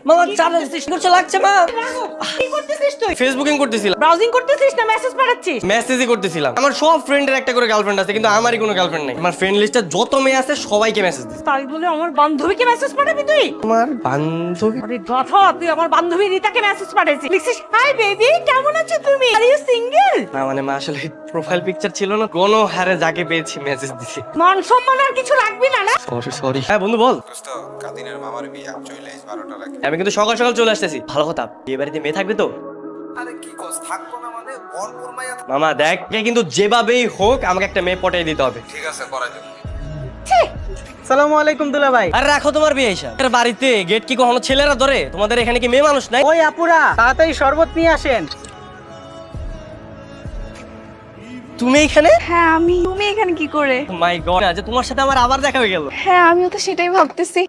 মামা চার্জ করছে লাগছে মা। কি করতেছিস তুই? ফেসবুকিং করতেছিলাম, ব্রাউজিং করতেছিস না মেসেজ পাঠাচ্ছিস? মেসেজই করতেছিলাম। আমার সব ফ্রেন্ডের একটা করে গার্লফ্রেন্ড আছে, কিন্তু আমারই কোনো গার্লফ্রেন্ড নেই। আমার ফ্রেন্ড লিস্টে যত মেয়ে আছে সবাইকে মেসেজ দিই। তাই বলে আমার বান্ধবীকে মেসেজ পাঠাবি তুই? আমার বান্ধবী? আরে গাধা, তুই আমার বান্ধবী রিতাকে মেসেজ পাঠাইছিস। লিখছিস হাই বেবি, কেমন আছো তুমি? Are you single? না মানে মা আসলে প্রোফাইল পিকচার ছিল না, কোনো হারে যাকে পেয়েছি মেসেজ দিছি। মান সম্মান আর কিছু রাখবি না না? সরি। হ্যাঁ বন্ধু বল। দোস্ত কাদিনের মামার বিয়ে চলে আইস 12টা লাগে। আমি কিন্তু সকাল সকাল চলে আসতেছি। ভালো কথা, বিয়ে বাড়িতে মেয়ে থাকবে তো? আরে কি কস, থাকবো না মানে ভরপুর মাইয়া মামা দেখ, কিন্তু যেভাবেই হোক আমাকে একটা মেয়ে পটাই দিতে হবে। ঠিক আছে করাই দেব। সালামু আলাইকুম দুলা ভাই। আরে রাখো তোমার বিয়ে এসা। এর বাড়িতে গেট কি কখনো ছেলেরা ধরে? তোমাদের এখানে কি মেয়ে মানুষ নাই? ওই আপুরা তাড়াতাড়ি শরবত নিয়ে আসেন। তুমি এখানে? হ্যাঁ আমি। তুমি এখানে কি করে? মাই গড, আজ তোমার সাথে আমার আবার দেখা হয়ে গেল। হ্যাঁ আমিও তো সেটাই ভাবতেছি।